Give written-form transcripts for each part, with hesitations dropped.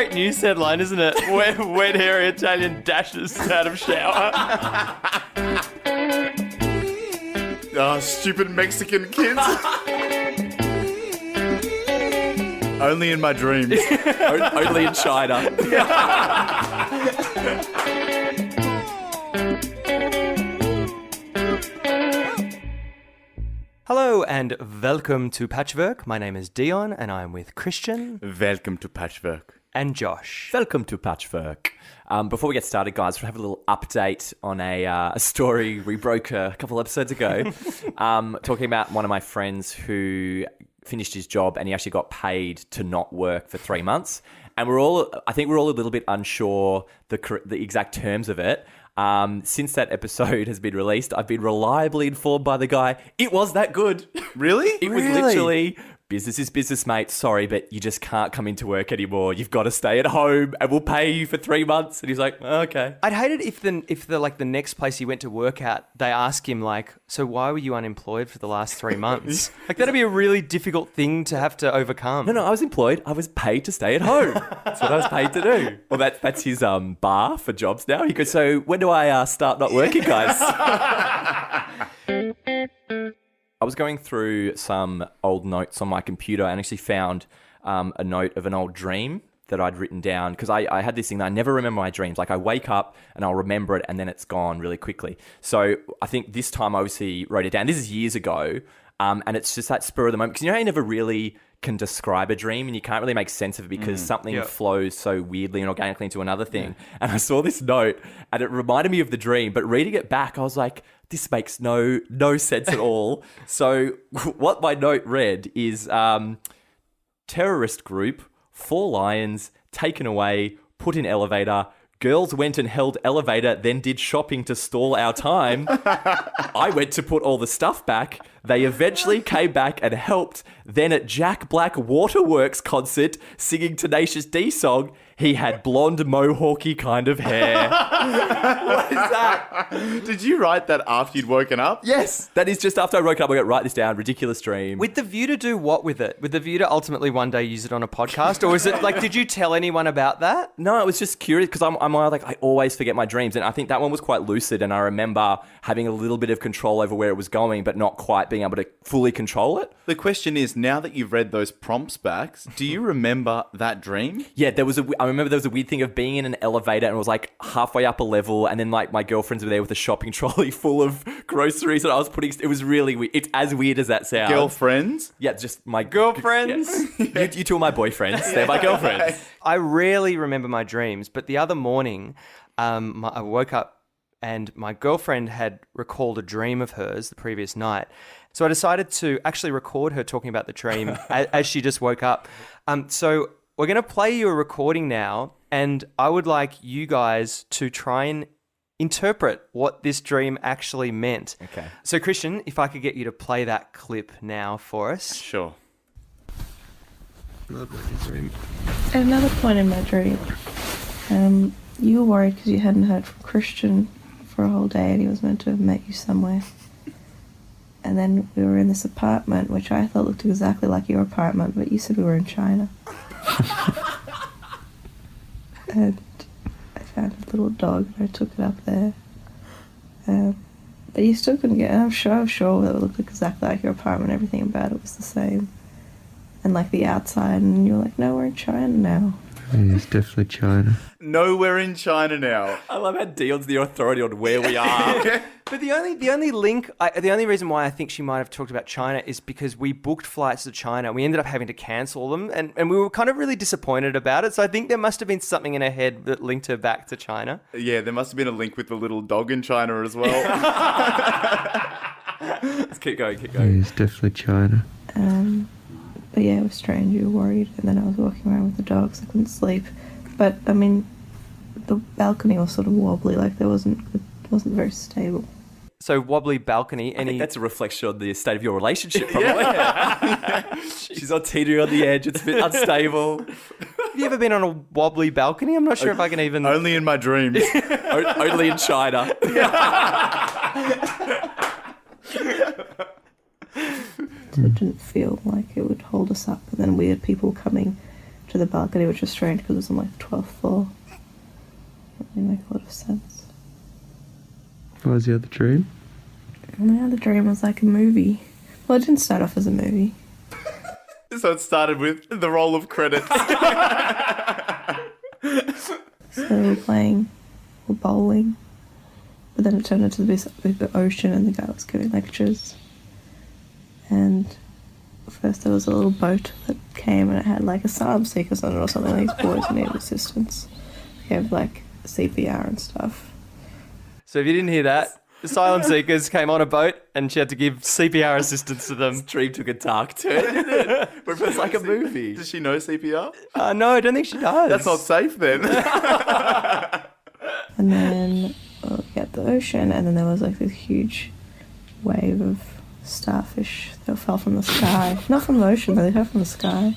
great news headline, isn't it? Wet hairy Italian dashes out of shower. Oh, stupid Mexican kids. Only in my dreams. Only in China. Hello and welcome to Patchwork. My name is Dion and I'm with Christian Welcome to Patchwork. and Josh. Welcome to Patchwork. Before we get started, guys, we'll have a little update on a story we broke a couple episodes ago. Talking about one of my friends who finished his job and he actually got paid to not work for 3 months. And I think we're all a little bit unsure the exact terms of it. Since that episode has been released, I've been reliably informed by the guy, it was that good. Really? It was literally, business is business, mate. Sorry, but you just can't come into work anymore. You've got to stay at home and we'll pay you for 3 months. And he's like, oh, okay. I'd hate it if the next place he went to work at, they ask him like, so why were you unemployed for the last 3 months? Like that'd be a really difficult thing to have to overcome. No, I was employed. I was paid to stay at home. That's what I was paid to do. Well, that's his bar for jobs now. He goes, so when do I start not working, guys? I was going through some old notes on my computer and actually found a note of an old dream that I'd written down because I had this thing that I never remember my dreams. Like I wake up and I'll remember it and then it's gone really quickly. So I think this time I obviously wrote it down. This is years ago. And it's just that spur of the moment because you know how you never really can describe a dream and you can't really make sense of it because something flows so weirdly and organically into another thing. Yeah. And I saw this note and it reminded me of the dream, but reading it back, I was like, this makes no sense at all. So what my note read is terrorist group, 4 lions, taken away, put in elevator, girls went and held elevator, then did shopping to stall our time. I went to put all the stuff back. They eventually came back and helped. Then at Jack Black Waterworks concert, singing Tenacious D song, he had blonde mohawky kind of hair. What is that? Did you write that after you'd woken up? Yes, that is just after I woke up. I got write this down. Ridiculous dream. With the view to do what with it? With the view to ultimately one day use it on a podcast? Or is it like, did you tell anyone about that? No, I was just curious because I'm like, I always forget my dreams. And I think that one was quite lucid. And I remember having a little bit of control over where it was going, but not quite being able to fully control it. The question is, now that you've read those prompts back, do you remember that dream? Yeah, I remember there was a weird thing of being in an elevator and it was like halfway up a level and then like my girlfriends were there with a shopping trolley full of groceries and I was it was really weird. It's as weird as that sounds. Girlfriends? Yeah, just my Girlfriends? Yes. You two are my boyfriends. They're my girlfriends. I rarely remember my dreams, but the other morning I woke up and my girlfriend had recalled a dream of hers the previous night. So I decided to actually record her talking about the dream as she just woke up. So we're going to play you a recording now, and I would like you guys to try and interpret what this dream actually meant. Okay. So Christian, if I could get you to play that clip now for us. Sure. At another point in my dream, you were worried because you hadn't heard from Christian for a whole day and he was meant to have met you somewhere. And then we were in this apartment, which I thought looked exactly like your apartment, but you said we were in China. And I found a little dog and I took it up there. But you still couldn't get it. I'm sure that it looked exactly like your apartment. Everything about it was the same. And like the outside, and you were like, no, we're in China now. Yeah, it's definitely China. No, we're in China now. I love how Dion's the authority on where we are. But the only link, the only reason why I think she might have talked about China is because we booked flights to China. We ended up having to cancel them, and we were kind of really disappointed about it. So I think there must have been something in her head that linked her back to China. Yeah, there must have been a link with the little dog in China as well. Let's keep going. Yeah, it's definitely China. But yeah, it was strange. You were worried, and then I was walking around with the dogs. I couldn't sleep. But I mean, the balcony was sort of wobbly. Like it wasn't very stable. So wobbly balcony. I think that's a reflection on the state of your relationship, probably. She's on teetering on the edge. It's a bit unstable. Have you ever been on a wobbly balcony? I'm not sure if I can even. Only in my dreams. Only in China. So it didn't feel like it would hold us up. And then weird people coming to the balcony, which was strange because it was on like the 12th floor. Didn't really make a lot of sense. What was the other dream? And the other dream was like a movie. Well, it didn't start off as a movie. So it started with the roll of credits. So we were bowling, but then it turned into this big ocean and the guy was giving lectures. And first there was a little boat that came and it had like asylum seekers on it or something. These boys needed assistance. They have like CPR and stuff. So if you didn't hear that, asylum seekers came on a boat and she had to give CPR assistance to them. Dream took a dark turn, didn't it? But it was like a movie. Does she know CPR? No, I don't think she does. That's not safe then. And then we got the ocean, and then there was like this huge wave of starfish that fell from the sky. Not from the ocean, but they fell from the sky.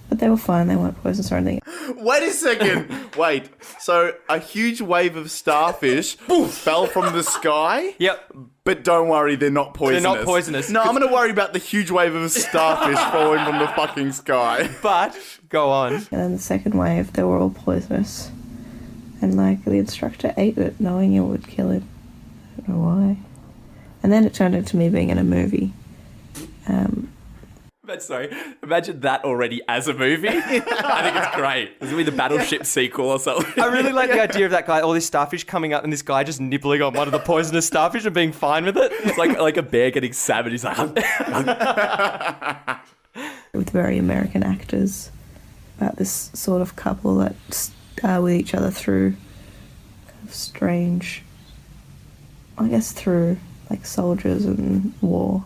But they were fine, they weren't poisonous or anything. Wait a second. Wait. So a huge wave of starfish fell from the sky? Yep. But don't worry, they're not poisonous. They're not poisonous. No, I'm going to worry about the huge wave of starfish falling from the fucking sky. But, go on. And then the second wave, they were all poisonous. And like the instructor ate it, knowing it would kill him. I don't know why. And then it turned into me being in a movie. Sorry, imagine that already as a movie. I think it's great. It's going to be the Battleship sequel or something. I really like the idea of that guy, all these starfish coming up and this guy just nibbling on one of the poisonous starfish and being fine with it. It's like a bear getting salmon. He's like... With very American actors about this sort of couple that are with each other through kind of strange, I guess through like soldiers and war.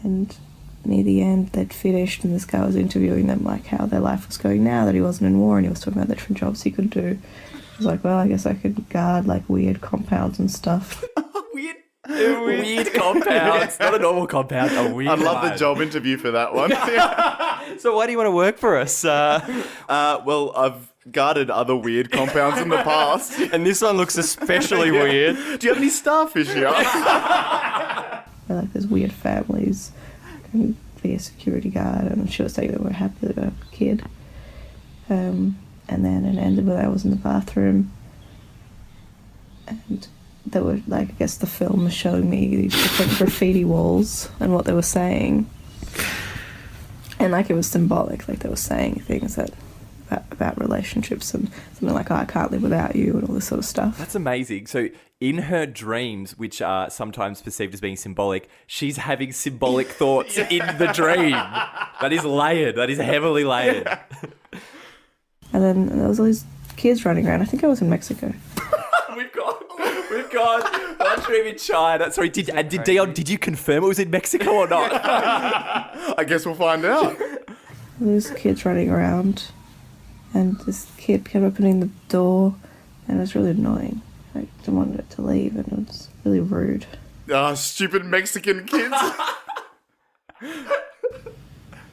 And near the end they'd finished and this guy was interviewing them like how their life was going now that he wasn't in war, and he was talking about the different jobs he could do. He was like, well, I guess I could guard like weird compounds and stuff. Weird compounds. Not a normal compound, a weird I'd love one. the job interview for that one. So why do you want to work for us? Well, I've guarded other weird compounds in the past. And this one looks especially weird. Do you have any starfish here? They're like there's weird families and be a security guard, and she was saying they were happy that a kid. And then it ended when I was in the bathroom, and they were like, I guess the film was showing me these different graffiti walls and what they were saying, and like it was symbolic, like they were saying things that about relationships and something like, oh, I can't live without you and all this sort of stuff. That's amazing. So in her dreams, which are sometimes perceived as being symbolic, she's having symbolic thoughts in the dream. That is layered. That is heavily layered. And then there was all these kids running around. I think I was in Mexico. We've got one dream in China. Sorry, Dion, did you confirm it was in Mexico or not? I guess we'll find out. These kids running around, and this kid kept opening the door, and it was really annoying. I didn't want it to leave, and it was really rude. Ah, stupid Mexican kids.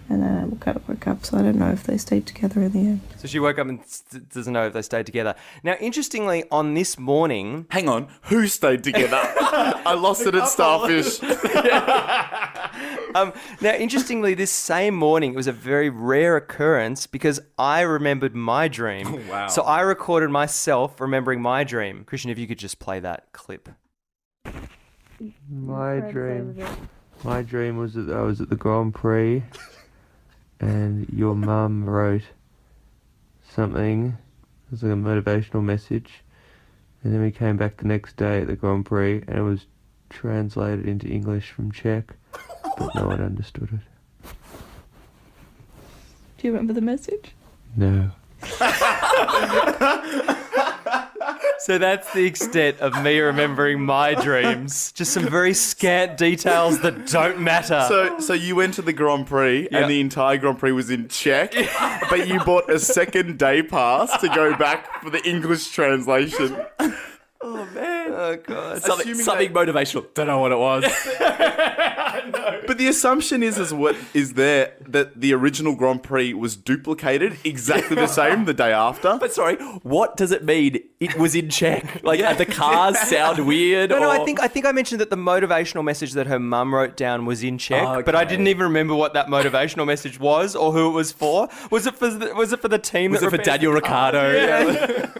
And then I kind of woke up, so I don't know if they stayed together in the end. So she woke up and doesn't know if they stayed together. Now, interestingly, on this morning... Hang on, who stayed together? I lost it at Starfish. Now, interestingly, this same morning, it was a very rare occurrence because I remembered my dream. Oh, wow. So I recorded myself remembering my dream. Christian, if you could just play that clip. My dream was that I was at the Grand Prix and your mum wrote something. It was like a motivational message. And then we came back the next day at the Grand Prix and it was translated into English from Czech, but no one understood it. Do you remember the message? No. So that's the extent of me remembering my dreams. Just some very scant details that don't matter. So you went to the Grand Prix Yep. and the entire Grand Prix was in Czech, but you bought a second day pass to go back for the English translation. Oh, man. Oh god. Something motivational. Don't know what it was. But the assumption is what is there that the original Grand Prix was duplicated exactly the same the day after. But sorry, what does it mean? It was in Czech. Like the cars sound weird. No, or... I think I mentioned that the motivational message that her mum wrote down was in Czech, Okay. but I didn't even remember what that motivational message was or who it was for. Was it for the team? Was it for Daniel Ricciardo? Yeah.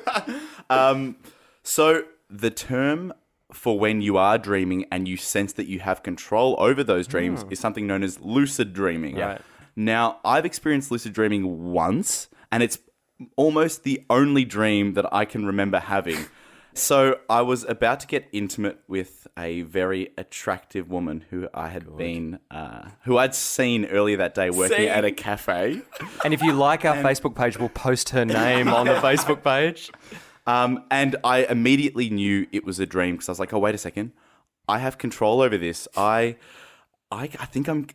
So the term for when you are dreaming and you sense that you have control over those dreams is something known as lucid dreaming. Right. Now, I've experienced lucid dreaming once, and it's almost the only dream that I can remember having. So I was about to get intimate with a very attractive woman who I had who I'd seen earlier that day working at a cafe. And if you like our Facebook page, we'll post her name on the Facebook page. And I immediately knew it was a dream because I was like, oh, wait a second. I have control over this. I think I'm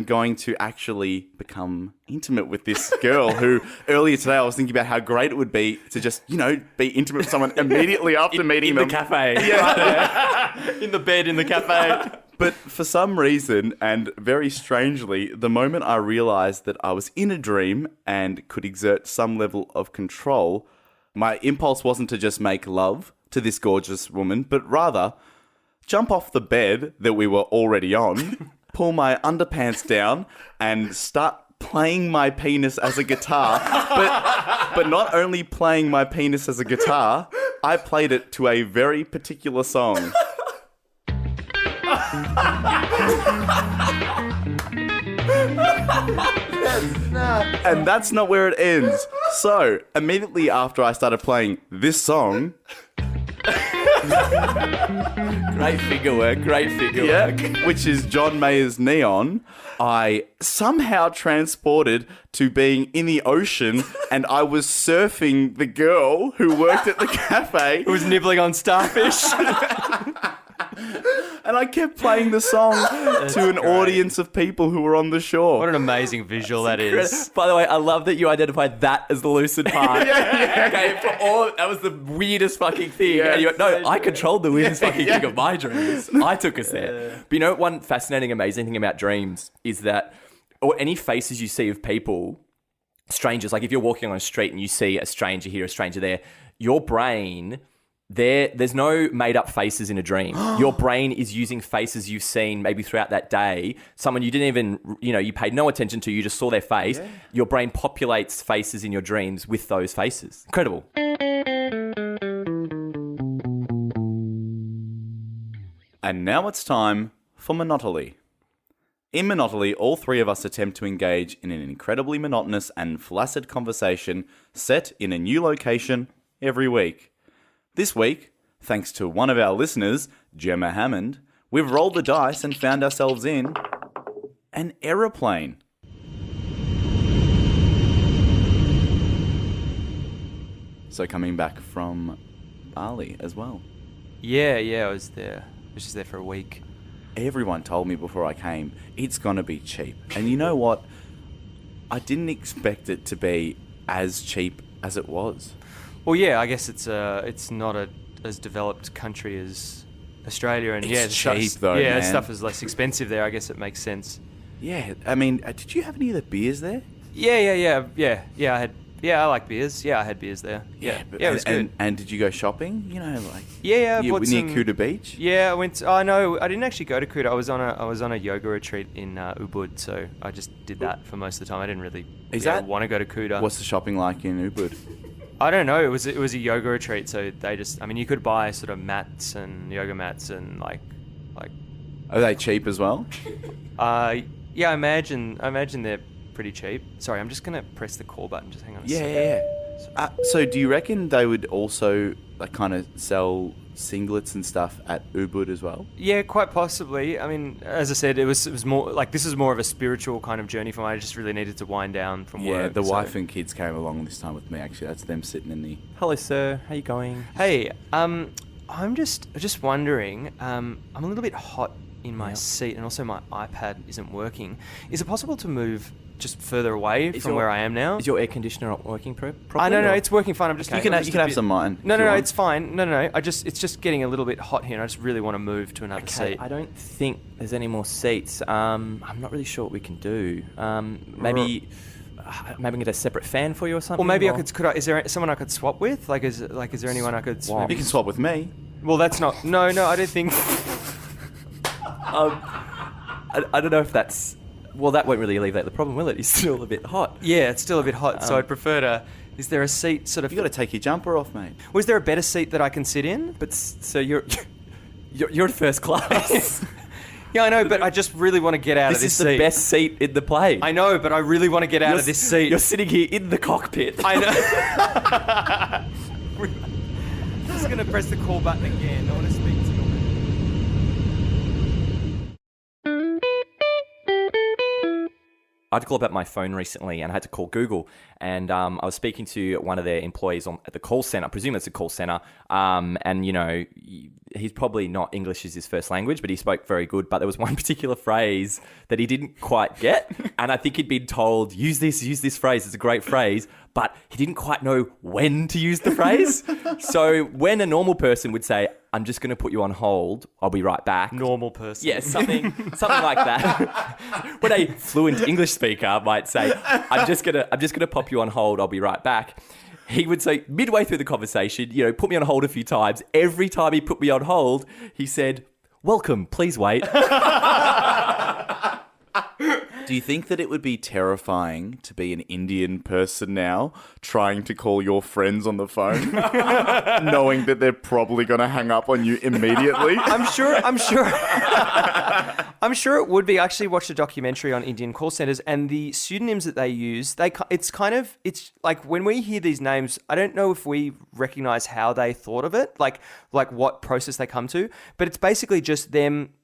going to actually become intimate with this girl who earlier today I was thinking about how great it would be to just, be intimate with someone immediately after meeting them. In the cafe. Yeah. In the bed in the cafe. But for some reason, and very strangely, the moment I realized that I was in a dream and could exert some level of control, my impulse wasn't to just make love to this gorgeous woman, but rather jump off the bed that we were already on, pull my underpants down, and start playing my penis as a guitar. But not only playing my penis as a guitar, I played it to a very particular song. And that's not where it ends. So, immediately after I started playing this song... Great figure work. Which is John Mayer's Neon, I somehow transported to being in the ocean, and I was surfing the girl who worked at the cafe. Who was nibbling on Starfish. And I kept playing the song to an audience of people who were on the shore. What an amazing visual that is. By the way, I love that you identified that as the lucid part. Okay, that was the weirdest fucking thing. Yeah. And you went, no, I controlled the weirdest fucking thing of my dreams. I took us there. But one fascinating, amazing thing about dreams is that, or any faces you see of people, strangers, like if you're walking on a street and you see a stranger here, a stranger there, your brain... There's no made-up faces in a dream. Your brain is using faces you've seen maybe throughout that day. Someone you didn't even, you paid no attention to. You just saw their face. Yeah. Your brain populates faces in your dreams with those faces. Incredible. And now it's time for Monotoly. In Monotoly, all three of us attempt to engage in an incredibly monotonous and flaccid conversation set in a new location every week. This week, thanks to one of our listeners, Gemma Hammond, we've rolled the dice and found ourselves in an aeroplane. So coming back from Bali as well. Yeah, I was there. I was just there for a week. Everyone told me before I came, it's going to be cheap. And you know what? I didn't expect it to be as cheap as it was. Well, yeah, I guess it's not as developed country as Australia, and It's cheap though, man. Stuff is less expensive there. I guess it makes sense. Yeah, I mean, did you have any of the beers there? I like beers. Yeah, I had beers there. Yeah, it was good. And did you go shopping? I bought near some... Kuta Beach. Yeah, I went. No, I didn't actually go to Kuta. I was on a yoga retreat in Ubud, so I just did that for most of the time. I didn't really want to go to Kuta. What's the shopping like in Ubud? I don't know. It was a yoga retreat, so they just. I mean, you could buy sort of mats and yoga mats and like. Are they cheap as well? Yeah, I imagine they're pretty cheap. Sorry, I'm just gonna press the call button. Just hang on a second. Yeah. So do you reckon they would also kind of sell singlets and stuff at Ubud as well? Yeah, quite possibly. I mean, as I said, it was more like this is more of a spiritual kind of journey for me. I just really needed to wind down from work. Yeah, the wife and kids came along this time with me. Actually, that's them sitting in the. Hello, sir. How you going? Hey, I'm just wondering. I'm a little bit hot in my seat, and also my iPad isn't working. Is it possible to move just further away from where I am now? Is your air conditioner not working properly? No, it's working fine. I'm just You can have some mine. No, it's fine. No. It's just getting a little bit hot here, and I just really want to move to another seat. I don't think there's any more seats. I'm not really sure what we can do. Maybe I can get a separate fan for you or something. Or maybe is there someone I could swap with? Is there anyone I could swap? You can swap with me. Well, that's not. No, I don't think. I don't know if that's. Well, that won't really alleviate the problem, will it? It's still a bit hot. Yeah, it's still a bit hot, so I'd prefer to... Is there a seat sort of... You got to take your jumper off, mate. Was there a better seat that I can sit in? But so you're in first class. Yeah, I know, but I just really want to get out of this seat. This is the best seat in the plane. I know, but I really want to get out of this seat. You're sitting here in the cockpit. I know. I'm just going to press the call button again. I want to speak to you. I had to call about my phone recently, and I had to call Google. And I was speaking to one of their employees at the call center. I presume it's a call center. And he's probably not English as his first language, but he spoke very good. But there was one particular phrase that he didn't quite get, and I think he'd been told, use this phrase. It's a great phrase, but he didn't quite know when to use the phrase. So when a normal person would say, "I'm just going to put you on hold. I'll be right back." Normal person. Yeah, something like that. When a fluent English speaker might say, I'm just gonna pop you on hold, I'll be right back. He would say midway through the conversation, put me on hold a few times. Every time he put me on hold, he said, "Welcome, please wait." Do you think that it would be terrifying to be an Indian person now trying to call your friends on the phone, knowing that they're probably going to hang up on you immediately? I'm sure. I'm sure it would be. I actually watched a documentary on Indian call centers, and the pseudonyms that they use, it's like when we hear these names, I don't know if we recognize how they thought of it, like what process they come to, but it's basically just them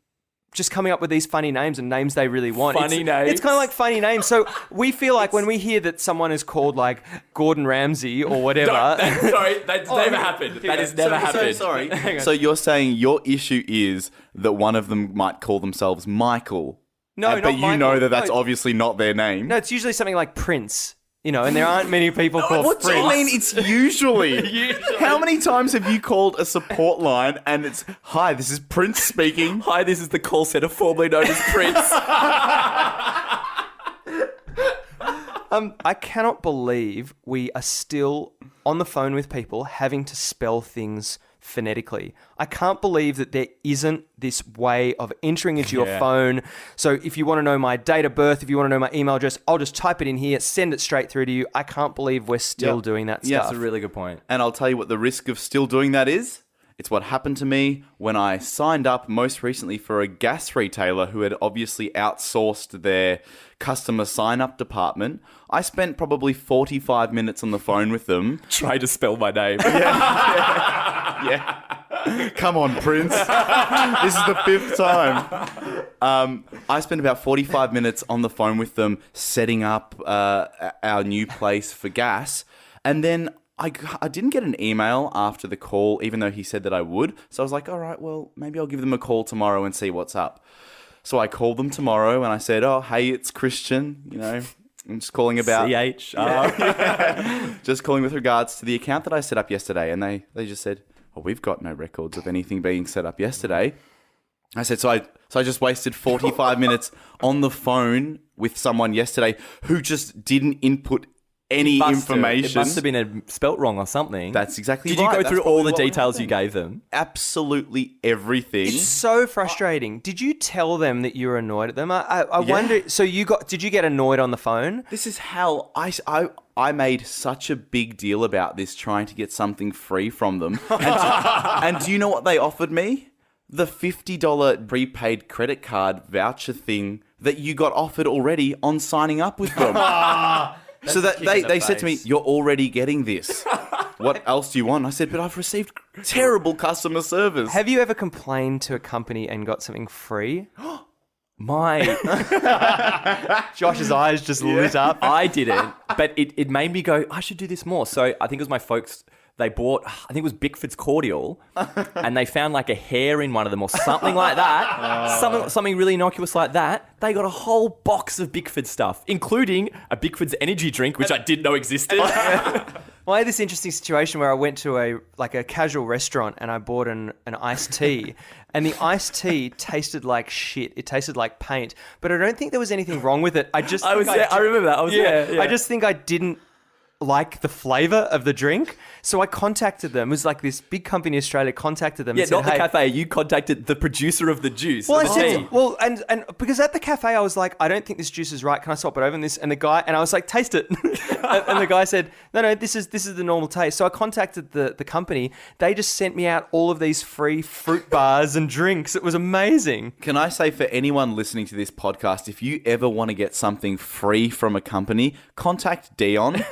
just coming up with these funny names and names they really want. Names. It's kind of like funny names. So we feel like when we hear that someone is called like Gordon Ramsay or whatever. That's never happened. That has never happened. Sorry. So you're saying your issue is that one of them might call themselves Michael. No, not but you Michael. know that's obviously not their name. No, it's usually something like Prince. And there aren't many people called What Prince. do you mean it's usually? How many times have you called a support line and it's, "Hi, this is Prince speaking." Hi, this is the call center formerly known as Prince. I cannot believe we are still on the phone with people having to spell things phonetically. I can't believe that there isn't this way of entering into your phone. So if you want to know my date of birth, if you want to know my email address, I'll just type it in here, send it straight through to you. I can't believe we're still doing that stuff. That's a really good point. And I'll tell you what the risk of still doing that is. It's what happened to me when I signed up most recently for a gas retailer who had obviously outsourced their customer sign-up department. I spent probably 45 minutes on the phone with them. Try to spell my name. Yeah. Come on, Prince. This is the 5th time. I spent about 45 minutes on the phone with them setting up our new place for gas. And then I didn't get an email after the call, even though he said that I would. So I was like, all right, well, maybe I'll give them a call tomorrow and see what's up. So I called them tomorrow and I said, "Oh, hey, it's Christian. I'm just calling about... CH. Just calling with regards to the account that I set up yesterday." And they just said, "Oh, we've got no records of anything being set up yesterday." I said, so I just wasted 45 minutes on the phone with someone yesterday who just didn't input any information. It must have been spelt wrong or something. That's exactly Did right. you go That's through all probably the what details you happened. gave them? Absolutely everything. It's so frustrating. Did you tell them that you were annoyed at them? I wonder. So did you get annoyed on the phone? This is how I made such a big deal about this, trying to get something free from them. And do you know what they offered me? The $50 prepaid credit card voucher thing that you got offered already on signing up with them. So that they said to me, "You're already getting this. What else do you want?" I said, "But I've received terrible customer service." Have you ever complained to a company and got something free? Josh's eyes just lit up. I didn't, but it made me go, I should do this more. So I think it was my folks they bought, I think it was Bickford's cordial, and they found like a hair in one of them or something like that. Something really innocuous like that. They got a whole box of Bickford stuff, including a Bickford's energy drink, which I didn't know existed. Well, I had this interesting situation where I went to a casual restaurant and I bought an iced tea, and the iced tea tasted like shit. It tasted like paint, but I don't think there was anything wrong with it. I remember that. I was there. Yeah. I just think I didn't like the flavour of the drink. So I contacted them. It was like this big company in Australia contacted them. Yeah, and said, not the cafe. You contacted the producer of the juice. Well, of the tea. and because at the cafe I was like, I don't think this juice is right. Can I swap it over? And I was like, taste it. and the guy said, no, this is the normal taste. So I contacted the company. They just sent me out all of these free fruit bars and drinks. It was amazing. Can I say for anyone listening to this podcast, if you ever want to get something free from a company, contact Dion.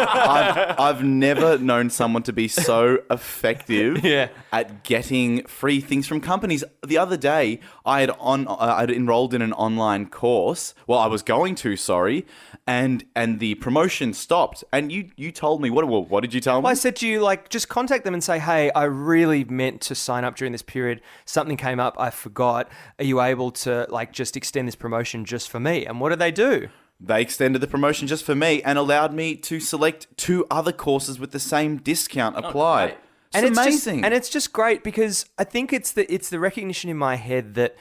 I've never known someone to be so effective at getting free things from companies. The other day, I'd enrolled in an online course. Well, I was going to, sorry, and the promotion stopped. And you told me, what did you tell me? Well, I said to you, like, just contact them and say, hey, I really meant to sign up during this period. Something came up, I forgot. Are you able to, like, just extend this promotion just for me? And what did they do? They extended the promotion just for me and allowed me to select 2 other courses with the same discount applied. It's amazing. It's just great because I think it's the recognition in my head that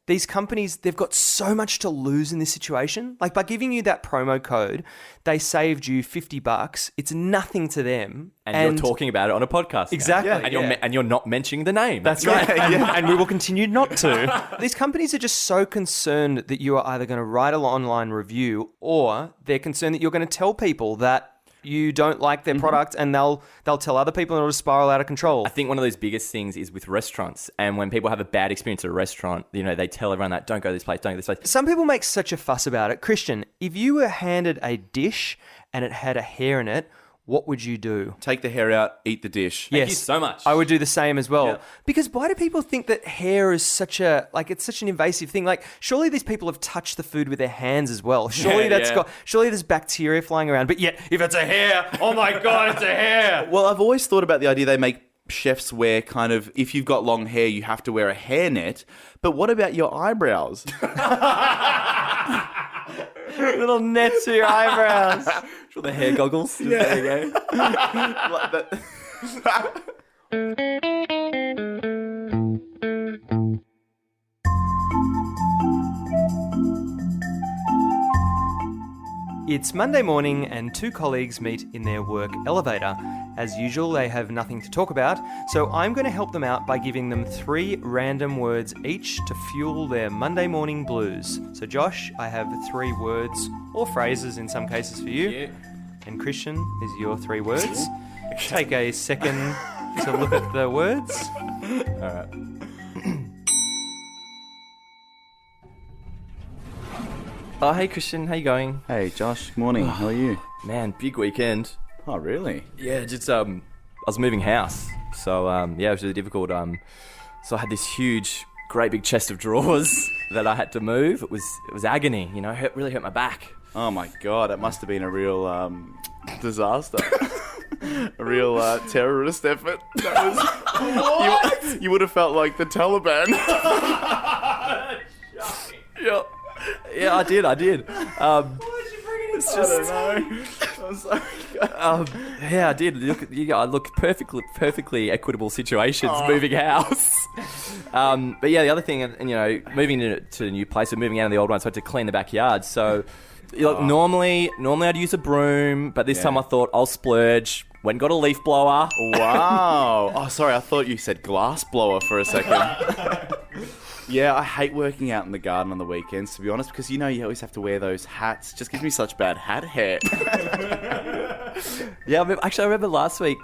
these companies, they've got so much to lose in this situation. Like, by giving you that promo code, they saved you $50. It's nothing to them. And you're talking about it on a podcast now. Exactly. And you're not mentioning the name. That's right. And we will continue not to. These companies are just so concerned that you are either going to write an online review or they're concerned that you're going to tell people that you don't like their product, and they'll tell other people, and it'll spiral out of control. I think one of those biggest things is with restaurants, and when people have a bad experience at a restaurant, they tell everyone that don't go to this place, don't go to this place. Some people make such a fuss about it. Christian, if you were handed a dish and it had a hair in it, what would you do? Take the hair out, eat the dish. Thank you so much. I would do the same as well. Yeah. Because why do people think that hair is it's such an invasive thing? Like, surely these people have touched the food with their hands as well. Surely surely there's bacteria flying around. But yet, if it's a hair, oh my God, it's a hair. Well, I've always thought about the idea they make chefs wear kind of, if you've got long hair, you have to wear a hairnet. But what about your eyebrows? Little nets to your eyebrows. For the hair goggles. Yeah. There you go. It's Monday morning and 2 colleagues meet in their work elevator. As usual, they have nothing to talk about, so I'm going to help them out by giving them 3 random words each to fuel their Monday morning blues. So Josh, I have 3 words, or phrases in some cases for you. Yeah. And Christian is your 3 words. Take a second to look at the words. All right. Oh, hey Christian, how you going? Hey, Josh. Morning. How are you? Man, big weekend. Oh, really? Yeah, just I was moving house, so it was really difficult. So I had this great big chest of drawers that I had to move. It was agony, really hurt my back. Oh my God, that must have been a real disaster. A real terrorist effort. That was, you would have felt like the Taliban. Yeah, I did. Why did you bring it It's just, I don't know. I'm sorry. Yeah, I did. I look perfectly equitable situations moving house. But yeah, the other thing, moving to a new place and moving out of the old one, so I had to clean the backyard. So, normally I'd use a broom, but this time I thought I'll splurge. Went and got a leaf blower. Wow. Oh, sorry. I thought you said glass blower for a second. Yeah, I hate working out in the garden on the weekends, to be honest, because you always have to wear those hats. It just gives me such bad hat hair. Yeah, I remember last week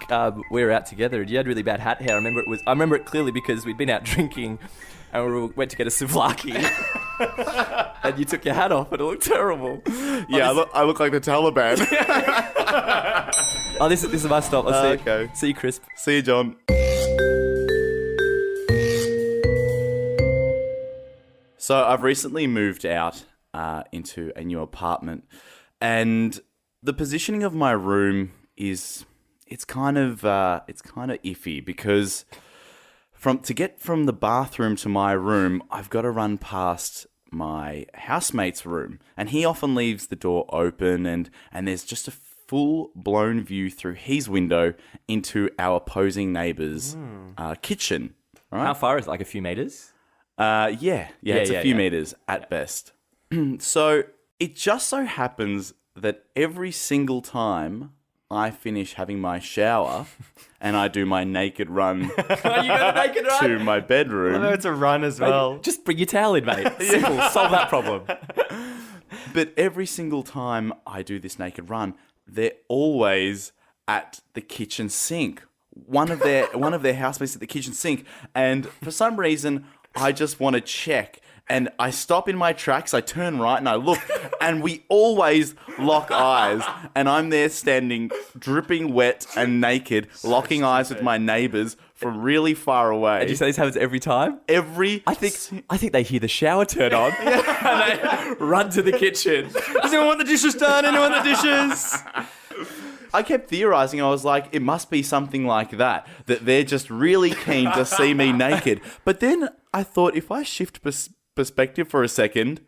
we were out together and you had really bad hat hair. I remember it clearly because we'd been out drinking and we went to get a souvlaki. And you took your hat off and it looked terrible. Yeah, I look like the Taliban. This is my stop. I'll see you. Okay. See you, Crisp. See you, John. So I've recently moved out into a new apartment, and the positioning of my room is it's kind of iffy because to get from the bathroom to my room, I've got to run past my housemate's room, and he often leaves the door open, and there's just a full-blown view through his window into our opposing neighbour's kitchen. Right? How far is it? Like a few meters? It's a few meters at best. So it just so happens that every single time I finish having my shower and I do my naked run You got a naked run? to my bedroom. I know it's a run as well. Just bring your towel in, mate. Simple. Solve that problem. But every single time I do this naked run, they're always at the kitchen sink. One of their housemates at the kitchen sink, and for some reason, I just want to check. And I stop in my tracks, I turn right and I look, and we always lock eyes. And I'm there standing, dripping wet and naked, locking eyes with my neighbours from really far away. And you say this happens every time? I think they hear the shower turn on and they run to the kitchen. Does anyone want the dishes done? Anyone want the dishes? I kept theorising. I was like, it must be something like that they're just really keen to see me naked. But then I thought, if I shift perspective for a second,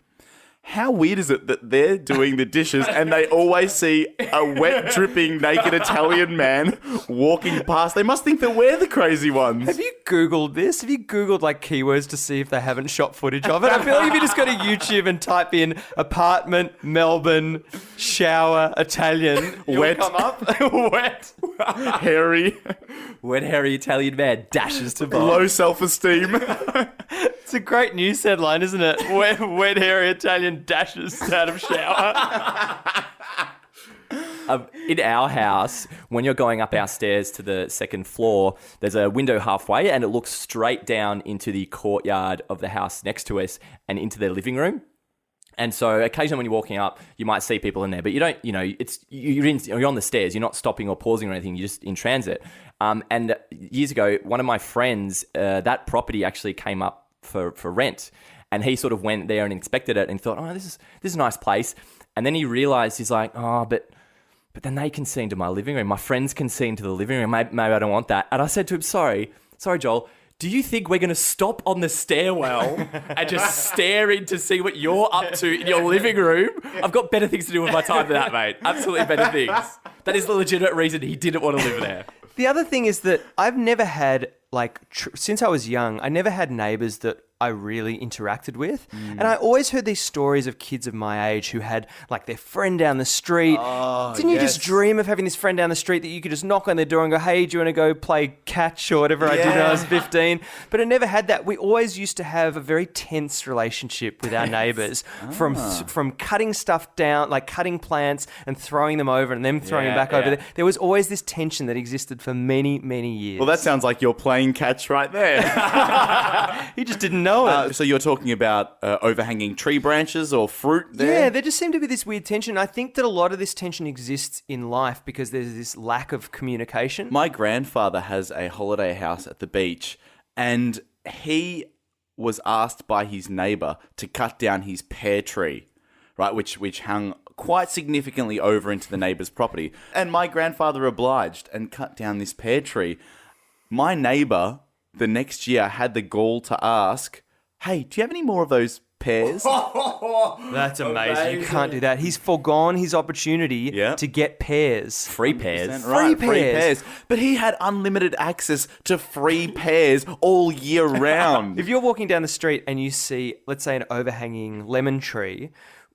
how weird is it that they're doing the dishes and they always see a wet, dripping, naked Italian man walking past? They must think that we're the crazy ones. Have you Googled this? Have you Googled like keywords to see if they haven't shot footage of it? I feel like if you just go to YouTube and type in apartment, Melbourne, shower, Italian, you'll Wet. come up. Wet. Hairy, When hairy Italian man dashes to low self-esteem. It's a great news headline, isn't it? Wet hairy Italian dashes out of shower. In our house, when you're going up our stairs to the second floor, there's a window halfway and it looks straight down into the courtyard of the house next to us and into their living room. And so occasionally when you're walking up, you might see people in there, but you don't, you're on the stairs, you're not stopping or pausing or anything, you're just in transit. And years ago, one of my friends, that property actually came up for rent, and he sort of went there and inspected it and thought, oh, this is a nice place. And then he realized, he's like, oh, but then they can see into my living room. My friends can see into the living room. Maybe I don't want that. And I said to him, sorry, Joel, do you think we're going to stop on the stairwell and just stare in to see what you're up to in your living room? I've got better things to do with my time than that, mate. Absolutely better things. That is the legitimate reason he didn't want to live there. The other thing is that I've never had, since I was young, I never had neighbours that I really interacted with. And I always heard these stories of kids of my age who had like their friend down the street. Didn't you just dream of having this friend down the street that you could just knock on their door and go, hey, do you want to go play catch or whatever I did when I was 15? But I never had that. We always used to have a very tense relationship with our neighbours from cutting stuff down, like cutting plants and throwing them over and them throwing them back over there. There was always this tension that existed for many, many years. Well, that sounds like you're playing catch right there. He just didn't know it. So you're talking about overhanging tree branches or fruit there? Yeah, there just seemed to be this weird tension. I think that a lot of this tension exists in life because there's this lack of communication. My grandfather has a holiday house at the beach, and he was asked by his neighbour to cut down his pear tree, right, which hung quite significantly over into the neighbour's property. And my grandfather obliged and cut down this pear tree. My neighbour, the next year, had the gall to ask, hey, do you have any more of those pears? That's amazing. You can't do that. He's foregone his opportunity to get pears. Free pears. Right, Free pears. But he had unlimited access to free pears all year round. If you're walking down the street and you see, let's say, an overhanging lemon tree,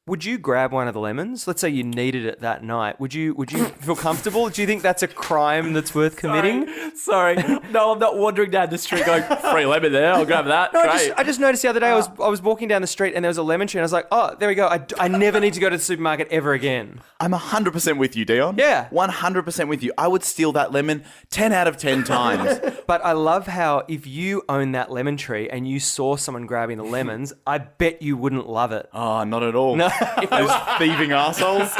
would you grab one of the lemons? Let's say you needed it that night. Would you feel comfortable? Do you think that's a crime that's worth committing? Sorry. No, I'm not wandering down the street going, free lemon there, I'll grab that. No, Great. I just noticed the other day I was walking down the street and there was a lemon tree and I was like, oh, there we go. I never need to go to the supermarket ever again. I'm 100% with you, Dion. Yeah. 100% with you. I would steal that lemon 10 out of 10 times. But I love how if you own that lemon tree and you saw someone grabbing the lemons, I bet you wouldn't love it. Oh, not at all. No. Those thieving assholes.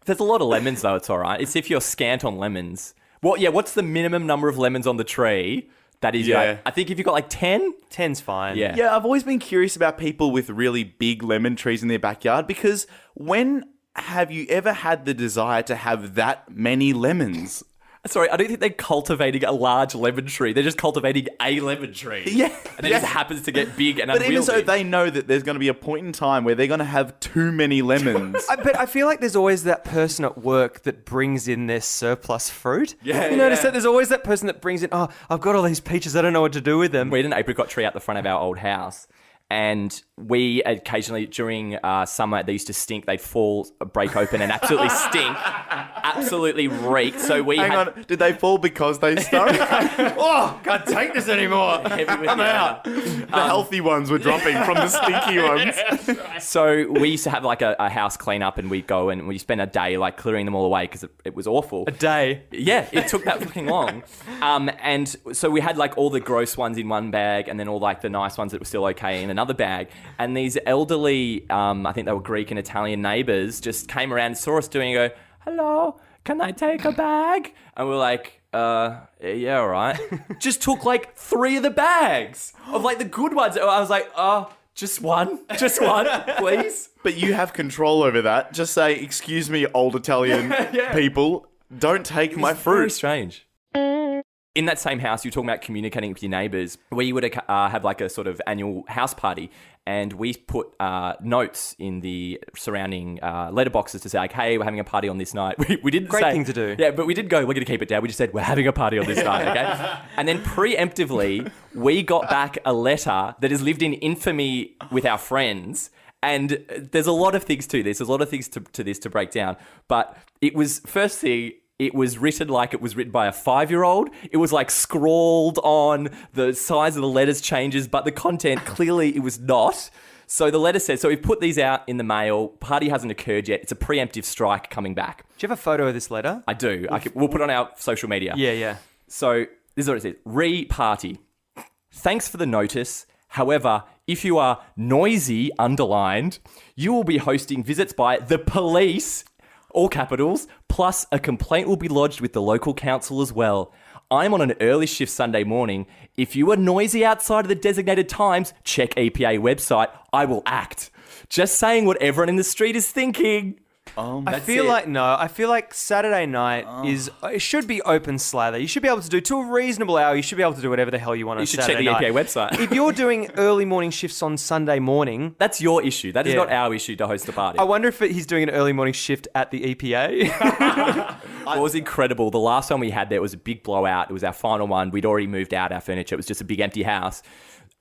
There's a lot of lemons, though. It's all right. It's if you're scant on lemons. Well, yeah, what's the minimum number of lemons on the tree? That is, I think if you've got like 10, 10's fine. Yeah. I've always been curious about people with really big lemon trees in their backyard because when have you ever had the desire to have that many lemons? Sorry, I don't think they're cultivating a large lemon tree. They're just cultivating a lemon tree. Yeah. And it just happens to get big and But unwieldy. even so, they know that there's going to be a point in time where they're going to have too many lemons. But I feel like there's always that person at work that brings in their surplus fruit. Yeah, You notice yeah. that there's always that person that brings in, oh, I've got all these peaches, I don't know what to do with them. We had an apricot tree out the front of our old house. And we occasionally, during summer, they used to stink. They'd fall, break open, and absolutely stink. Absolutely reek. So we Hang on, did they fall because they stunk? Oh, can't take this anymore. I'm out. The healthy ones were dropping from the stinky ones. So we used to have like a house cleanup, and we'd go and we'd spend a day like clearing them all away because it was awful. A day. Yeah, it took that fucking long. And so we had like all the gross ones in one bag, and then all like the nice ones that were still okay in another bag. And these elderly, I think they were Greek and Italian neighbours, just came around and saw us doing it and go, hello, can I take a bag? And we're like, yeah, all right. Just took like 3 of the bags of like the good ones. I was like, just one, please. But you have control over that. Just say, excuse me, old Italian people, don't take my It's very fruit. strange. In that same house, you were talking about communicating with your neighbours. We would have like a sort of annual house party, and we put notes in the surrounding letterboxes to say, like, hey, we're having a party on this night. We didn't Great say... thing to do. Yeah, but we didn't go, we're going to keep it down. We just said, we're having a party on this night, okay? And then preemptively, we got back a letter that has lived in infamy with our friends. And there's a lot of things to this. There's a lot of things to this to break down. But it was, first thing... It was written like it was written by a 5-year-old. It was like scrawled on, the size of the letters changes, but the content, clearly it was not. So the letter says, so we've put these out in the mail. Party hasn't occurred yet. It's a preemptive strike coming back. Do you have a photo of this letter? I do. We'll put it on our social media. Yeah. So this is what it says. Re-party. Thanks for the notice. However, if you are noisy, underlined, you will be hosting visits by the police, all capitals, plus a complaint will be lodged with the local council as well. I'm on an early shift Sunday morning. If you are noisy outside of the designated times, check EPA website. I will act. Just saying what everyone in the street is thinking. I feel like Saturday night it should be open slather. You should be able to do, to a reasonable hour, you should be able to do whatever the hell you want on You should Saturday check the night. EPA website. If you're doing early morning shifts on Sunday morning, That's your issue. That is Yeah. not our issue to host a party. I wonder if he's doing an early morning shift at the EPA. It was incredible. The last one we had there was a big blowout. It was our final one. We'd already moved out our furniture. It was just a big empty house.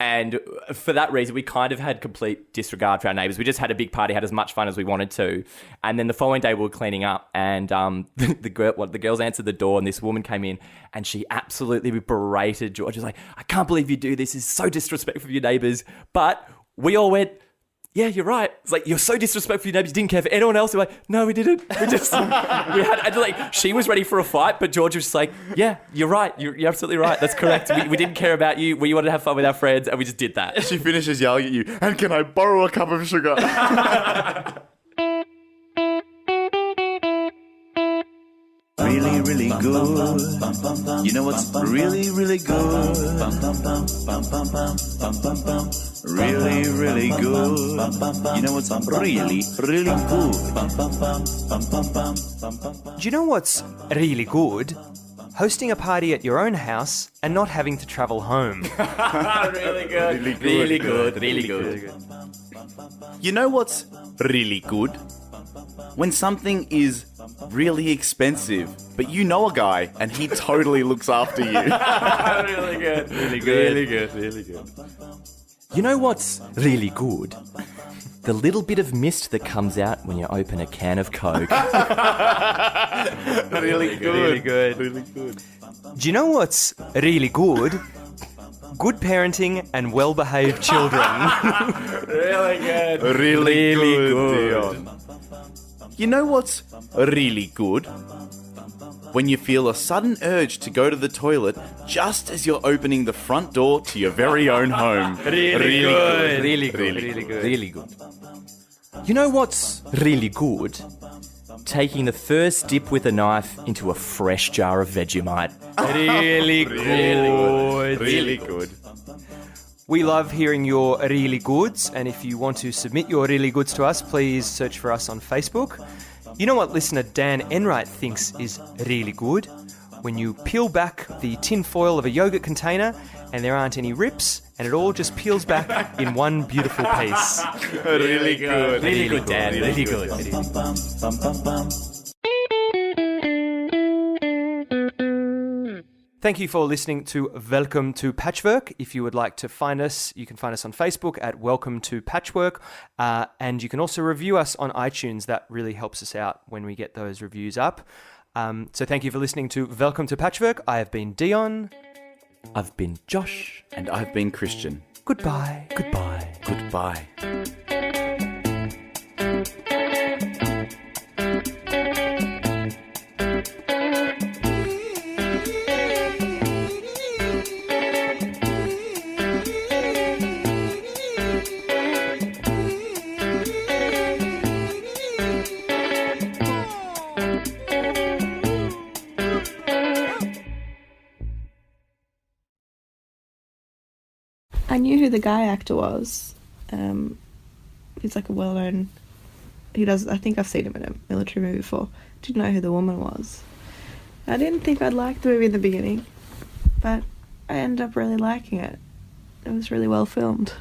And for that reason, we kind of had complete disregard for our neighbours. We just had a big party, had as much fun as we wanted to. And then the following day, we were cleaning up, and the girls answered the door, and this woman came in, and she absolutely berated George. She was like, I can't believe you do this. It's so disrespectful for your neighbours. But we all went, yeah, you're right. It's like, you're so disrespectful for your neighbours. You didn't care for anyone else. We're like, no, we didn't. We just, she was ready for a fight, but George was just like, yeah, you're right. You're absolutely right. That's correct. We didn't care about you. We wanted to have fun with our friends, and we just did that. She finishes yelling at you, and can I borrow a cup of sugar? Really, really good. You know what's really, really good? Really, really good. You know what's really, really good? Do you know what's really good? Hosting a party at your own house and not having to travel home. Really good. Really good. Really good. You know what's really good? When something is really expensive, but you know a guy and he totally looks after you. Really good. Really good. Really good, really good. You know what's really good? The little bit of mist that comes out when you open a can of Coke. Really good. Really good. Really good. Do you know what's really good? Good parenting and well-behaved children. Really good. Really, Really good. good. Dion. You know what's really good? When you feel a sudden urge to go to the toilet just as you're opening the front door to your very own home. Really good. Really good. Really good. Really good. You know what's really good? Taking the first dip with a knife into a fresh jar of Vegemite. Really good. Really good. We love hearing your really goods, and if you want to submit your really goods to us, please search for us on Facebook. You know what listener Dan Enright thinks is really good? When you peel back the tin foil of a yogurt container and there aren't any rips, and it all just peels back in one beautiful piece. Really good. Really good, Dan. Really good. Thank you for listening to Welcome to Patchwork. If you would like to find us, you can find us on Facebook at Welcome to Patchwork. And you can also review us on iTunes. That really helps us out when we get those reviews up. So thank you for listening to Welcome to Patchwork. I have been Dion. I've been Josh. And I've been Christian. Goodbye. Goodbye. Goodbye. I knew who the guy actor was. He's like a well-known... I think I've seen him in a military movie before. Didn't know who the woman was. I didn't think I'd like the movie in the beginning, but I ended up really liking it. It was really well filmed.